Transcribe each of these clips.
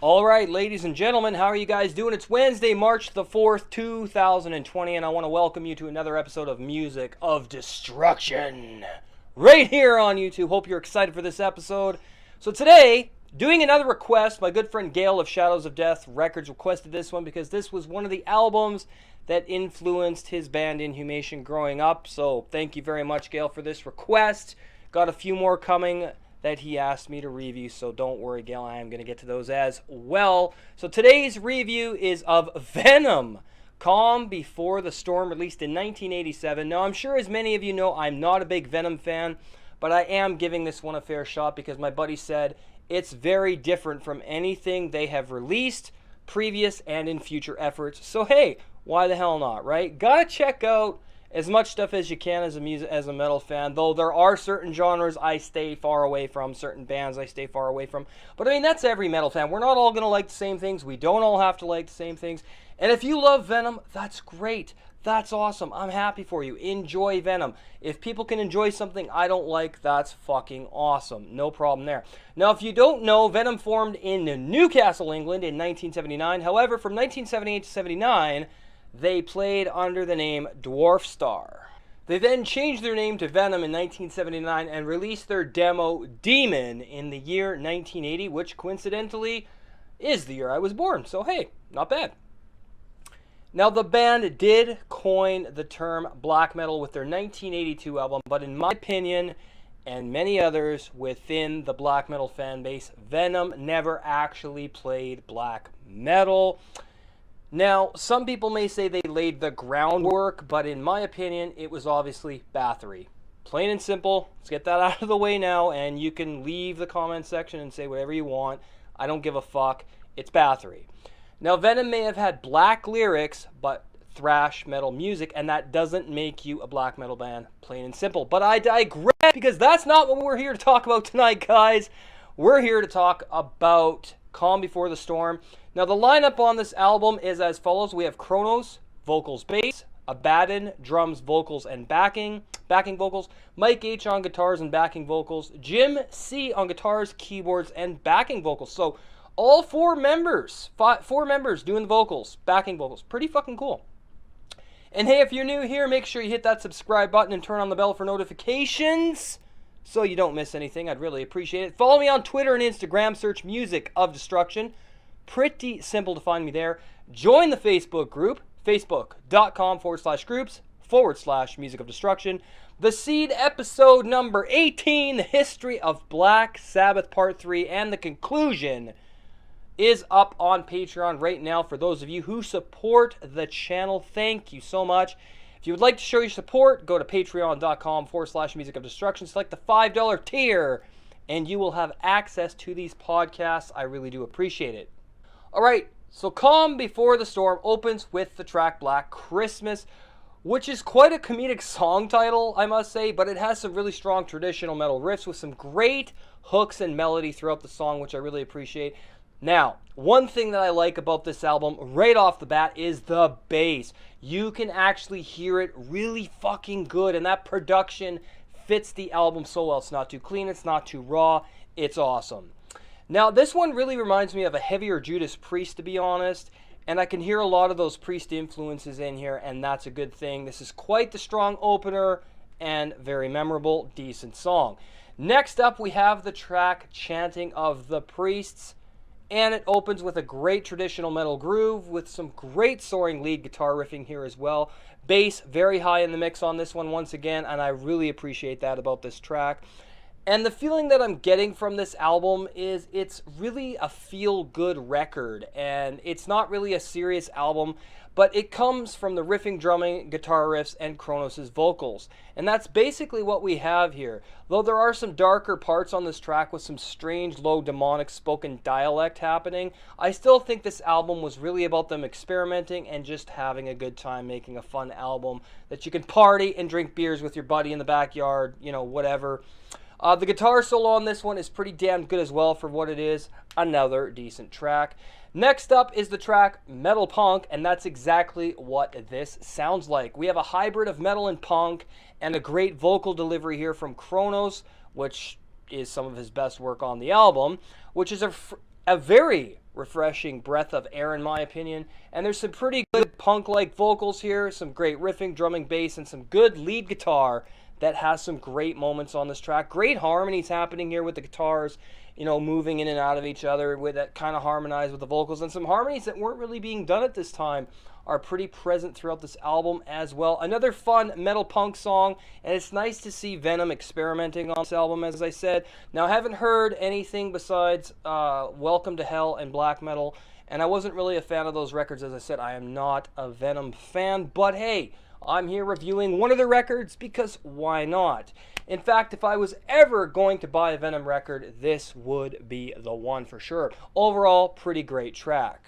All right, ladies and gentlemen, how are you guys doing? It's Wednesday, March the 4th, 2020, and I want to welcome you to another episode of Music of Destruction right here on YouTube. Hope you're excited for this episode. So today, doing another request, my good friend Gail of Shadows of Death Records requested this one because this was one of the albums that influenced his band Inhumation growing up. So thank you very much, Gail, for this request. Got a few more coming that he asked me to review, so don't worry, Gail, I am going to get to those as well. So today's review is of Venom, Calm Before the Storm, released in 1987. Now, I'm sure as many of you know, I'm not a big Venom fan, but I am giving this one a fair shot because my buddy said it's very different from anything they have released, previous and in future efforts. So hey, why the hell not, right? Gotta check out as much stuff as you can as a metal fan, though there are certain genres I stay far away from, certain bands I stay far away from. But I mean, that's every metal fan. We're not all going to like the same things. We don't all have to like the same things. And if you love Venom, that's great. That's awesome. I'm happy for you. Enjoy Venom. If people can enjoy something I don't like, that's fucking awesome. No problem there. Now, if you don't know, Venom formed in Newcastle, England in 1979. However, from 1978 to 79, they played under the name Dwarf Star. They then changed their name to Venom in 1979 and released their demo Demon in the year 1980, which coincidentally is the year I was born. So hey, not bad. Now, the band did coin the term black metal with their 1982 album, but in my opinion, and many others within the black metal fan base, Venom never actually played black metal. Now, some people may say they laid the groundwork, but in my opinion, it was obviously Bathory. Plain and simple. Let's get that out of the way now, and you can leave the comment section and say whatever you want. I don't give a fuck. It's Bathory. Now, Venom may have had black lyrics, but thrash metal music, and that doesn't make you a black metal band, plain and simple. But I digress, because that's not what we're here to talk about tonight, guys. We're here to talk about Calm Before the Storm. Now, the lineup on this album is as follows. We have Kronos, vocals, bass, Abaddon, drums, vocals, and backing vocals, Mike H on guitars and backing vocals, Jim C on guitars, keyboards, and backing vocals. So all four members doing the vocals, backing vocals. Pretty fucking cool. And hey, if you're new here, make sure you hit that subscribe button and turn on the bell for notifications so you don't miss anything. I'd really appreciate it. Follow me on Twitter and Instagram. Search Music of Destruction. Pretty simple to find me there. Join the Facebook group, facebook.com/groups/Music of Destruction. The Seed episode number 18, the history of Black Sabbath part 3, and the conclusion is up on Patreon right now for those of you who support the channel. Thank you so much. If you would like to show your support, go to patreon.com/Music of Destruction. Select the $5 tier, and you will have access to these podcasts. I really do appreciate it. All right, so Calm Before the Storm opens with the track Black Christmas, which is quite a comedic song title, I must say, but it has some really strong traditional metal riffs with some great hooks and melody throughout the song, which I really appreciate. Now, one thing that I like about this album right off the bat is the bass. You can actually hear it really fucking good, and that production fits the album so well. It's not too clean, it's not too raw, it's awesome. Now, this one really reminds me of a heavier Judas Priest, to be honest, and I can hear a lot of those Priest influences in here, and that's a good thing. This is quite the strong opener and very memorable, decent song. Next up, we have the track Chanting of the Priests, and it opens with a great traditional metal groove with some great soaring lead guitar riffing here as well. Bass very high in the mix on this one once again, and I really appreciate that about this track. And the feeling that I'm getting from this album is it's really a feel-good record, and it's not really a serious album, but it comes from the riffing, drumming, guitar riffs, and Kronos' vocals. And that's basically what we have here. Though there are some darker parts on this track with some strange, low, demonic spoken dialect happening, I still think this album was really about them experimenting and just having a good time making a fun album that you can party and drink beers with your buddy in the backyard, you know, whatever. The guitar solo on this one is pretty damn good as well for what it is. Another decent track. Next up is the track Metal Punk, and that's exactly what this sounds like. We have a hybrid of metal and punk, and a great vocal delivery here from Kronos, which is some of his best work on the album, which is a very refreshing breath of air in my opinion, and there's some pretty good punk-like vocals here, some great riffing, drumming, bass, and some good lead guitar that has some great moments on this track. Great harmonies happening here with the guitars, you know, moving in and out of each other with that kind of harmonize with the vocals, and some harmonies that weren't really being done at this time are pretty present throughout this album as well. Another fun metal punk song, and it's nice to see Venom experimenting on this album, as I said. Now, I haven't heard anything besides Welcome to Hell and black metal, and I wasn't really a fan of those records. As I said, I am not a Venom fan, but hey, I'm here reviewing one of the records because why not? In fact, if I was ever going to buy a Venom record, this would be the one for sure. Overall, pretty great track.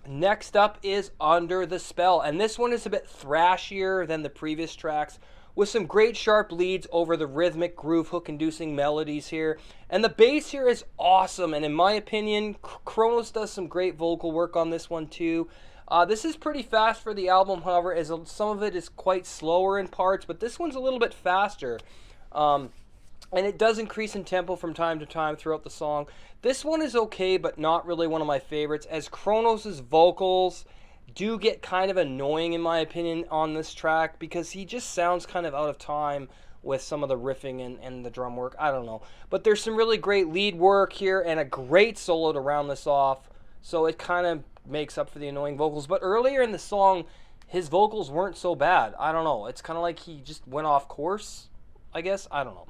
Next up is Under the Spell, and this one is a bit thrashier than the previous tracks, with some great sharp leads over the rhythmic groove hook-inducing melodies here. And the bass here is awesome, and in my opinion, Kronos does some great vocal work on this one too. This is pretty fast for the album, however, as some of it is quite slower in parts, but this one's a little bit faster. And it does increase in tempo from time to time throughout the song. This one is okay, but not really one of my favorites, as Kronos' vocals do get kind of annoying, in my opinion, on this track, because he just sounds kind of out of time with some of the riffing and the drum work. I don't know. But there's some really great lead work here and a great solo to round this off, so it kind of makes up for the annoying vocals. But earlier in the song, his vocals weren't so bad. I don't know. It's kind of like he just went off course, I guess. I don't know.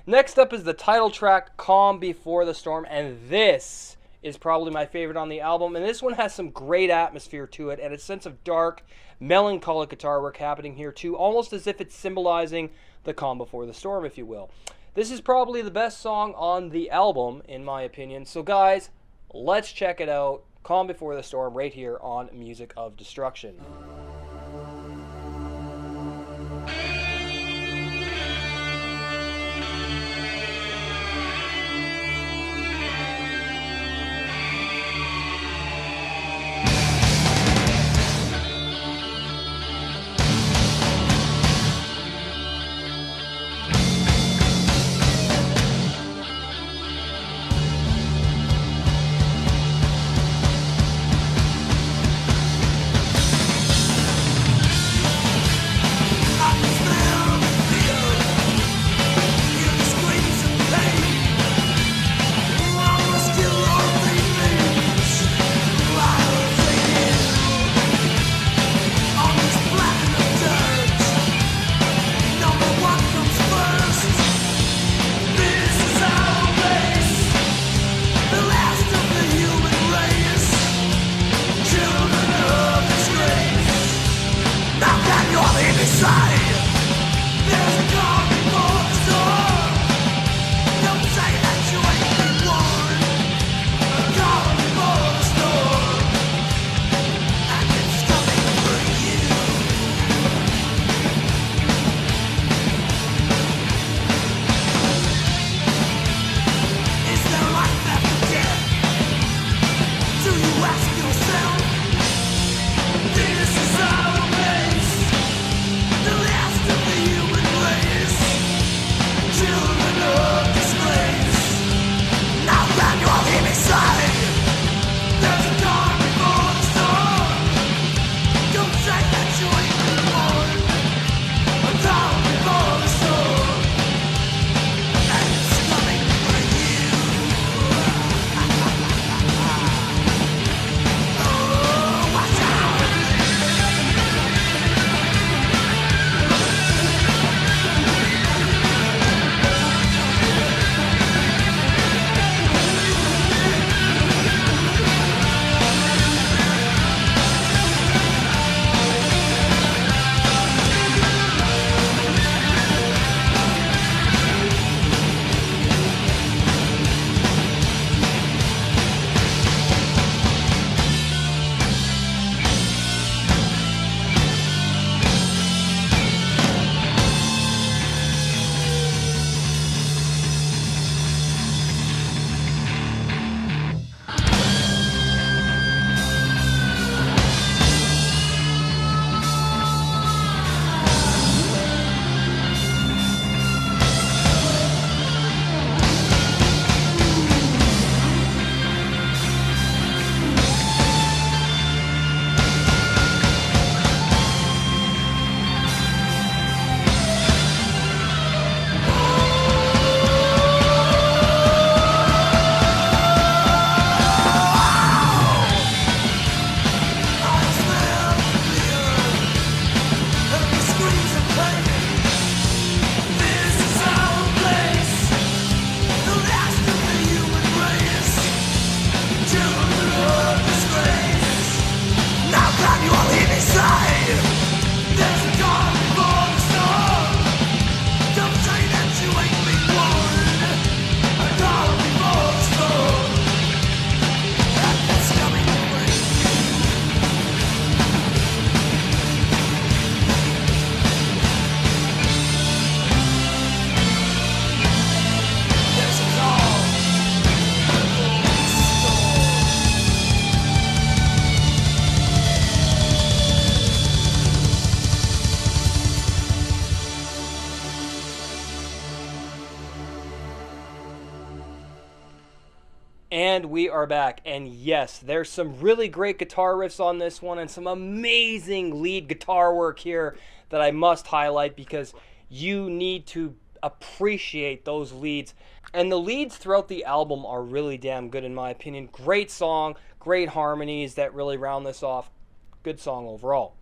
Next up is the title track, Calm Before the Storm, and this is probably my favorite on the album, and this one has some great atmosphere to it and a sense of dark, melancholic guitar work happening here too, almost as if it's symbolizing the calm before the storm, if you will. This is probably the best song on the album, in my opinion, so guys, let's check it out. Calm Before the Storm right here on Music of Destruction. And we are back, and yes, there's some really great guitar riffs on this one and some amazing lead guitar work here that I must highlight because you need to appreciate those leads. And the leads throughout the album are really damn good in my opinion. Great song, great harmonies that really round this off. Good song overall.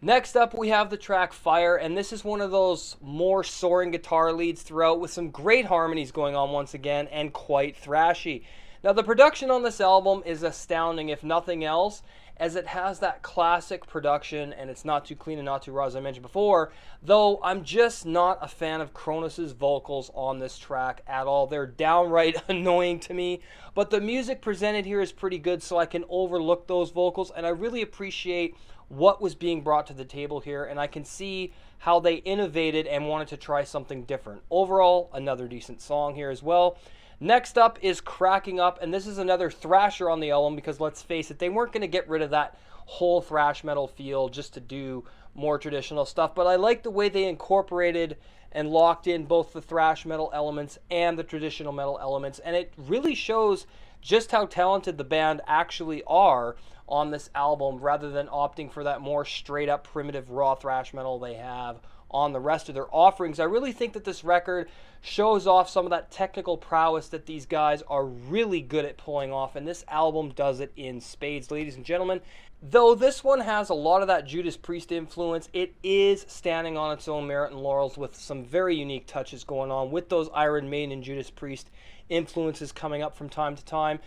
Next up, we have the track Fire, and this is one of those more soaring guitar leads throughout with some great harmonies going on once again and quite thrashy. Now, the production on this album is astounding, if nothing else, as it has that classic production and it's not too clean and not too raw, as I mentioned before, though I'm just not a fan of Kronos' vocals on this track at all. They're downright annoying to me, but the music presented here is pretty good, so I can overlook those vocals, and I really appreciate what was being brought to the table here, and I can see how they innovated and wanted to try something different. Overall, another decent song here as well. Next up is Cracking Up, and this is another thrasher on the album because let's face it, they weren't going to get rid of that whole thrash metal feel just to do more traditional stuff, but I like the way they incorporated and locked in both the thrash metal elements and the traditional metal elements, and it really shows just how talented the band actually are on this album rather than opting for that more straight up primitive raw thrash metal they have on the rest of their offerings. I really think that this record shows off some of that technical prowess that these guys are really good at pulling off, and this album does it in spades, ladies and gentlemen. Though this one has a lot of that Judas Priest influence, it is standing on its own merit and laurels with some very unique touches going on with those Iron Maiden and Judas Priest influences coming up from time to time.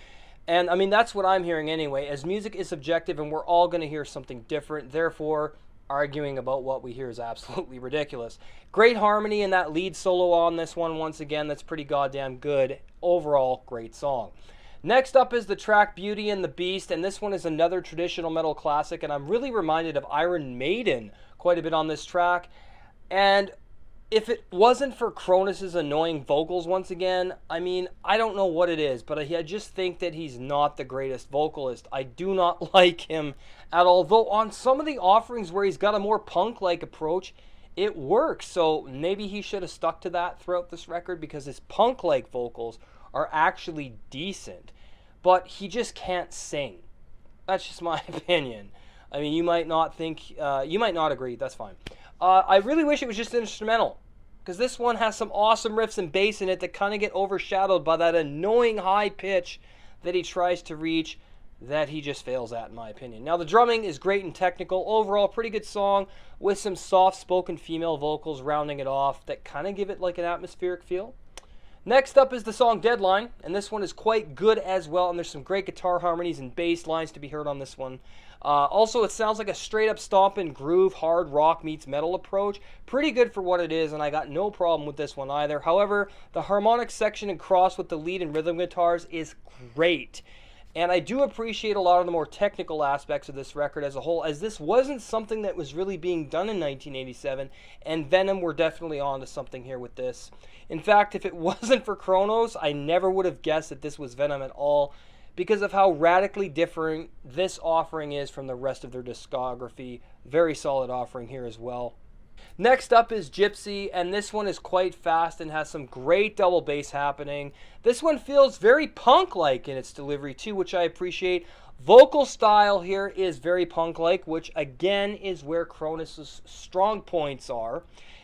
And I mean, that's what I'm hearing anyway, as music is subjective and we're all going to hear something different. Therefore, arguing about what we hear is absolutely ridiculous. Great harmony in that lead solo on this one, once again, that's pretty goddamn good. Overall, great song. Next up is the track Beauty and the Beast, and this one is another traditional metal classic, and I'm really reminded of Iron Maiden quite a bit on this track. And if it wasn't for Kronos' annoying vocals once again, I mean, I don't know what it is, but I just think that he's not the greatest vocalist. I do not like him at all, though on some of the offerings where he's got a more punk-like approach, it works. So maybe he should have stuck to that throughout this record because his punk-like vocals are actually decent, but he just can't sing. That's just my opinion. I mean, you might not think, you might not agree, that's fine. I really wish it was just instrumental, because this one has some awesome riffs and bass in it that kind of get overshadowed by that annoying high pitch that he tries to reach that he just fails at, in my opinion. Now, the drumming is great and technical. Overall, pretty good song with some soft-spoken female vocals rounding it off that kind of give it like an atmospheric feel. Next up is the song Deadline, and this one is quite good as well, and there's some great guitar harmonies and bass lines to be heard on this one. Also, it sounds like a straight-up stomping groove, hard rock meets metal approach. Pretty good for what it is, and I got no problem with this one either. However, the harmonic section and cross with the lead and rhythm guitars is great. And I do appreciate a lot of the more technical aspects of this record as a whole, as this wasn't something that was really being done in 1987, and Venom were definitely onto something here with this. In fact, if it wasn't for Kronos, I never would have guessed that this was Venom at all, because of how radically different this offering is from the rest of their discography. Very solid offering here as well. Next up is Gypsy, and this one is quite fast and has some great double bass happening. This one feels very punk-like in its delivery too, which I appreciate. Vocal style here is very punk-like, which again is where Kronos' strong points are.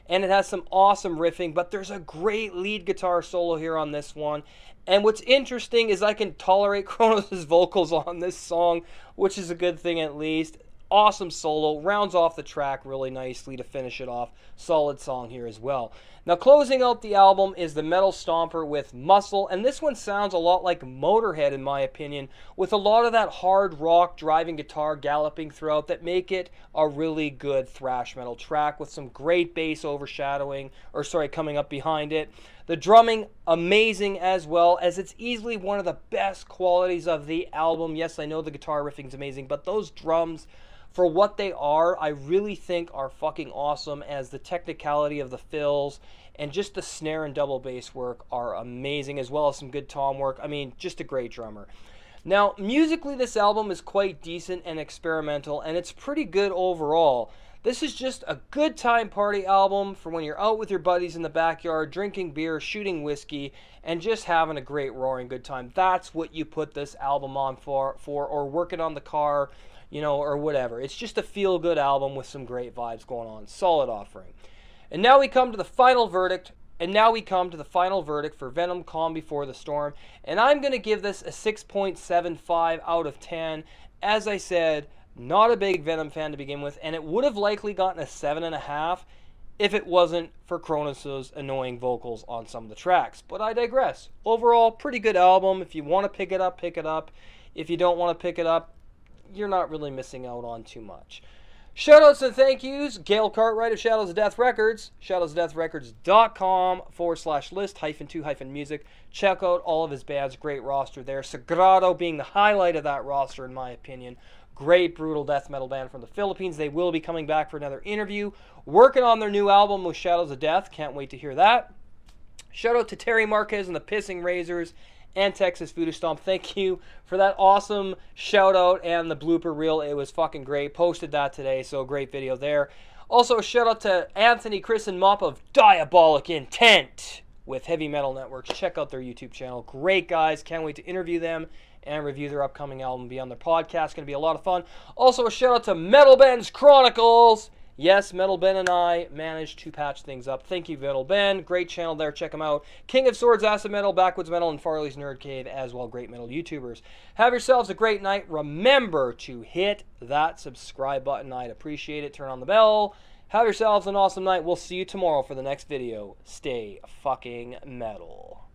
And it has some awesome riffing, but there's a great lead guitar solo here on this one. And what's interesting is I can tolerate Kronos' vocals on this song, which is a good thing at least. Awesome solo, rounds off the track really nicely to finish it off. Solid song here as well. Now, closing out the album is the Metal Stomper with Muscle, and this one sounds a lot like Motorhead in my opinion, with a lot of that hard rock driving guitar galloping throughout that make it a really good thrash metal track with some great bass overshadowing, or sorry, coming up behind it. The drumming, amazing as well, as it's easily one of the best qualities of the album. Yes, I know the guitar riffing is amazing, but those drums, for what they are, I really think are fucking awesome, as the technicality of the fills and just the snare and double bass work are amazing, as well as some good tom work. I mean, just a great drummer. Now, musically, this album is quite decent and experimental, and it's pretty good overall. This is just a good time party album for when you're out with your buddies in the backyard, drinking beer, shooting whiskey, and just having a great roaring good time. That's what you put this album on for or working on the car, you know, or whatever. It's just a feel-good album with some great vibes going on. Solid offering. And now we come to the final verdict. For Venom, Calm Before the Storm. And I'm going to give this a 6.75 out of 10. As I said, not a big Venom fan to begin with, and it would have likely gotten a 7.5 if it wasn't for Kronos' annoying vocals on some of the tracks. But I digress. Overall, pretty good album. If you want to pick it up, pick it up. If you don't want to pick it up, you're not really missing out on too much. Shoutouts and thank yous. Gail Cartwright of Shadows of Death Records. shadowsofdeathrecords.com/list-2-music. Check out all of his bands. Great roster there. Sagrado being the highlight of that roster, in my opinion. Great brutal death metal band from the Philippines. They will be coming back for another interview. Working on their new album with Shadows of Death. Can't wait to hear that. Shout out to Terry Marquez and the Pissing Razors and Texas Voodoo Stomp. Thank you for that awesome shout out and the blooper reel. It was fucking great. Posted that today, so great video there. Also, shout out to Anthony, Chris, and Mop of Diabolic Intent with Heavy Metal Networks. Check out their YouTube channel. Great guys. Can't wait to interview them and review their upcoming album, be on their podcast. Going to be a lot of fun. Also, a shout out to Metal Ben's Chronicles. Yes, Metal Ben and I managed to patch things up. Thank you, Metal Ben. Great channel there. Check them out. King of Swords, Acid Metal, Backwoods Metal, and Farley's Nerd Cave as well. Great metal YouTubers. Have yourselves a great night. Remember to hit that subscribe button. I'd appreciate it. Turn on the bell. Have yourselves an awesome night. We'll see you tomorrow for the next video. Stay fucking metal.